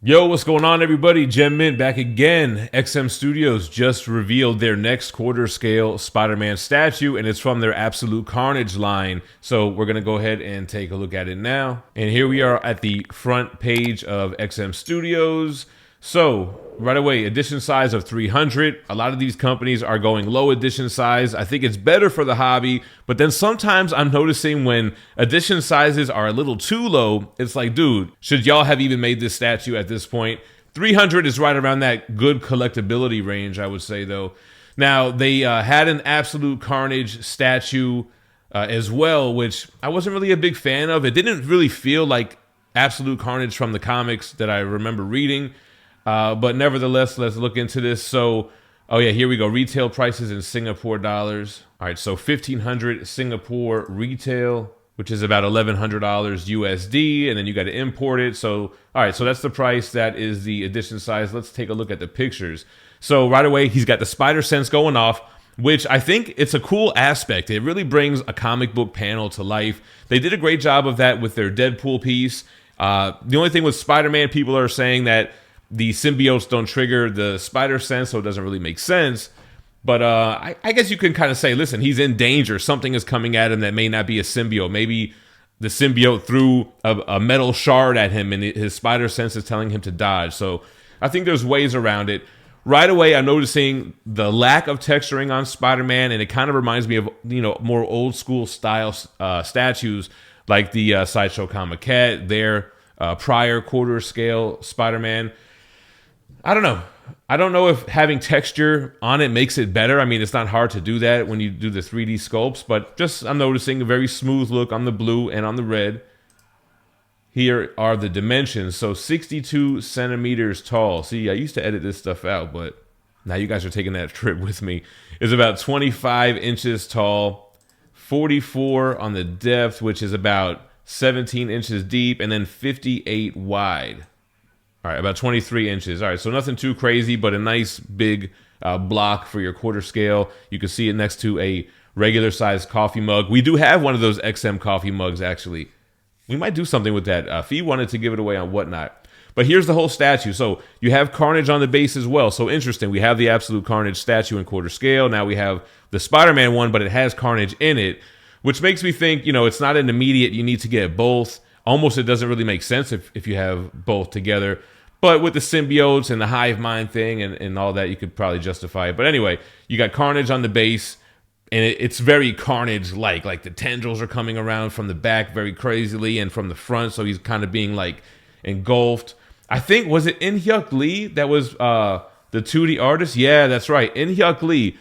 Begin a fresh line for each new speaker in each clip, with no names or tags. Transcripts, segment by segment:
Yo, what's going on, everybody? GemMint back again. XM Studios just revealed their next quarter scale Spider-Man statue, and it's from their Absolute Carnage line. So we're going to go ahead and take a look at it now. And here we are at the front page of XM Studios. So right away, edition size of 300. A lot of these companies are going low edition size. I think it's better for the hobby, but then sometimes I'm noticing when edition sizes are a little too low, it's like, dude, should y'all have even made this statue at this point? 300 is right around that good collectability range, I would say, though. Now, they had an Absolute Carnage statue as well, which I wasn't really a big fan of. It didn't really feel like Absolute Carnage from the comics that I remember reading. But nevertheless, let's look into this. So, oh yeah, here we go. Retail prices in Singapore dollars. All right, so 1,500 Singapore retail, which is about $1,100 USD, and then you got to import it. So, all right, so that's the price. That is the edition size. Let's take a look at the pictures. So right away, he's got the spider sense going off, which I think it's a cool aspect. It really brings a comic book panel to life. They did a great job of that with their Deadpool piece. The only thing with Spider-Man, people are saying that the symbiotes don't trigger the spider sense, so it doesn't really make sense. But I guess you can kind of say, listen, he's in danger. Something is coming at him that may not be a symbiote. Maybe the symbiote threw a metal shard at him and his spider sense is telling him to dodge. So I think there's ways around it. Right away, I'm noticing the lack of texturing on Spider-Man, and it kind of reminds me of, you know, more old school style statues like the Sideshow Comic-Cat, their prior quarter scale Spider-Man. I don't know. I don't know if having texture on it makes it better. I mean, it's not hard to do that when you do the 3D sculpts, but just I'm noticing a very smooth look on the blue and on the red. Here are the dimensions. So 62 centimeters tall. See, I used to edit this stuff out, but now you guys are taking that trip with me. It's about 25 inches tall, 44 on the depth, which is about 17 inches deep, and then 58 wide. All right, about 23 inches. All right, so nothing too crazy, but a nice big block for your quarter scale. You can see it next to a regular sized coffee mug. We do have one of those XM coffee mugs, actually. We might do something with that. Fee wanted to give it away on Whatnot. But here's the whole statue. So you have Carnage on the base as well. So interesting. We have the Absolute Carnage statue in quarter scale. Now we have the Spider-Man one, but it has Carnage in it, which makes me think, you know, it's not an immediate, you need to get both. Almost it doesn't really make sense if you have both together. But with the symbiotes and the hive mind thing and all that, you could probably justify it. But anyway, you got Carnage on the base, and it's very Carnage-like. Like the tendrils are coming around from the back very crazily and from the front, so he's kind of being like engulfed. I think, was it In Hyuk Lee that was the 2D artist? Yeah, that's right. In Hyuk Lee,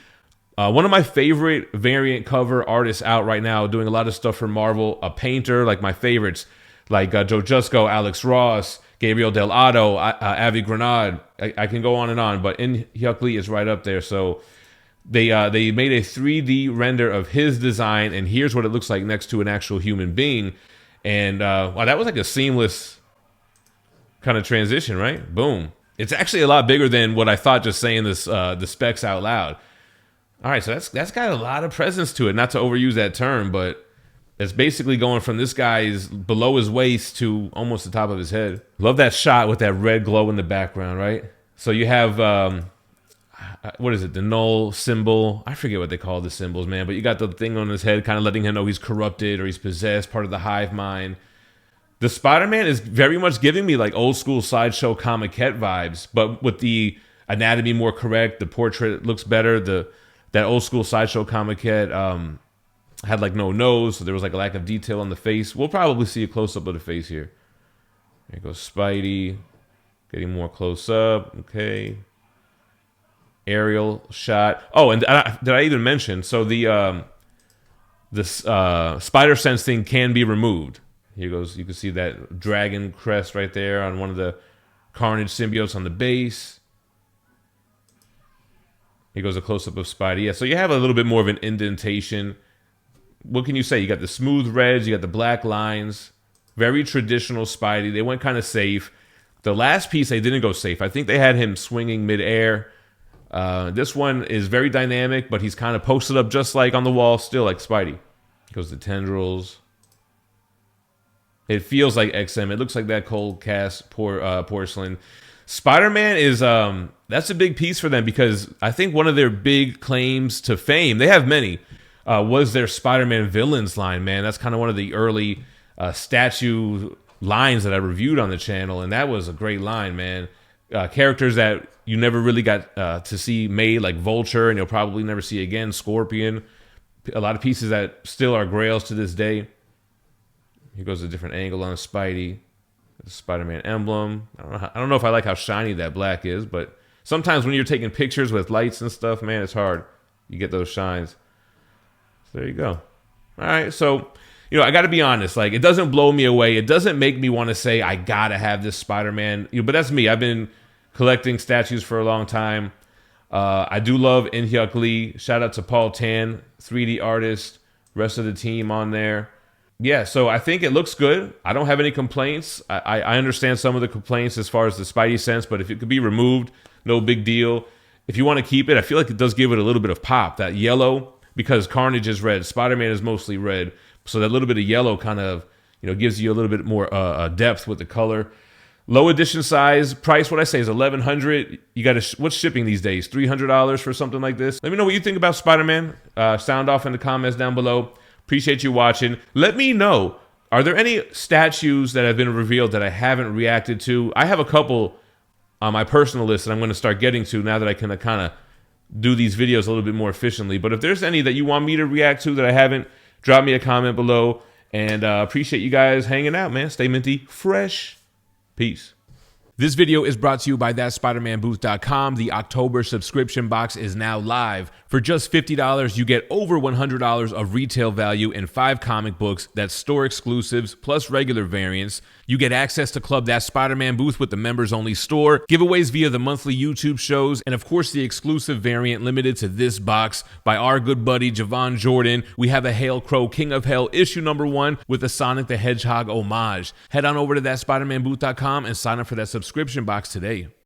one of my favorite variant cover artists out right now, doing a lot of stuff for Marvel, a painter, like my favorites, like Joe Jusko, Alex Ross, Gabriel Del Otto, Avi Granade. I can go on and on, but In Hyuk Lee is right up there. So they made a 3D render of his design, and here's what it looks like next to an actual human being. And wow, that was like a seamless kind of transition, right? Boom. It's actually a lot bigger than what I thought just saying this the specs out loud. All right, so that's got a lot of presence to it. Not to overuse that term, but it's basically going from this guy's below his waist to almost the top of his head. Love that shot with that red glow in the background, right? So you have, what is it, the null symbol? I forget what they call the symbols, man. But you got the thing on his head kind of letting him know he's corrupted or he's possessed, part of the hive mind. The Spider-Man is very much giving me like old school Sideshow Comic-Cat vibes, but with the anatomy more correct, the portrait looks better. That old school Sideshow Comic-Cat had like no nose, so there was like a lack of detail on the face. We'll probably see a close-up of the face here. There goes Spidey. Getting more close up. Okay. Aerial shot. Oh, and did I even mention? So the spider sense thing can be removed. Here goes. You can see that dragon crest right there on one of the Carnage symbiotes on the base. Here goes a close-up of Spidey. Yeah, so you have a little bit more of an indentation. What can you say? You got the smooth reds, you got the black lines. Very traditional Spidey. They went kind of safe. The last piece, they didn't go safe. I think they had him swinging midair. This one is very dynamic, but he's kind of posted up just like on the wall, still like Spidey. Goes the tendrils. It feels like XM. It looks like that cold cast porcelain. Spider-Man is that's a big piece for them because I think one of their big claims to fame, they have many, was their Spider-Man villains line, man. That's kind of one of the early statue lines that I reviewed on the channel, and that was a great line, man. Characters that you never really got to see made, like Vulture, and you'll probably never see again, Scorpion. A lot of pieces that still are grails to this day. Here goes a different angle on Spidey. The Spider-Man emblem. I don't know if I like how shiny that black is, but sometimes when you're taking pictures with lights and stuff, man, it's hard. You get those shines. So there you go. All right, so, you know, I got to be honest. Like, it doesn't blow me away. It doesn't make me want to say, I got to have this Spider-Man. You know, but that's me. I've been collecting statues for a long time. I do love In-Hyuk Lee. Shout out to Paul Tan, 3D artist, rest of the team on there. Yeah, so I think it looks good. I don't have any complaints. I understand some of the complaints as far as the Spidey sense, but if it could be removed, no big deal. If you want to keep it, I feel like it does give it a little bit of pop. That yellow, because Carnage is red, Spider-Man is mostly red, so that little bit of yellow kind of, you know, gives you a little bit more depth with the color. Low edition size, price, what I say is $1,100. You got to, what's shipping these days? $300 for something like this? Let me know what you think about Spider-Man. Sound off in the comments down below. Appreciate you watching. Let me know, are there any statues that have been revealed that I haven't reacted to? I have a couple on my personal list that I'm going to start getting to now that I can kind of do these videos a little bit more efficiently. But if there's any that you want me to react to that I haven't, drop me a comment below. And appreciate you guys hanging out, man. Stay minty fresh. Peace. This video is brought to you by THATSPIDERMANBOOTH.com. The October subscription box is now live. For just $50, you get over $100 of retail value and 5 comic books, that's store exclusives, plus regular variants. You get access to Club That Spider-Man Booth with the members-only store, giveaways via the monthly YouTube shows, and of course the exclusive variant limited to this box by our good buddy Javon Jordan. We have a Hail Crow King of Hell issue #1 with a Sonic the Hedgehog homage. Head on over to ThatSpiderManBooth.com and sign up for that subscription box today.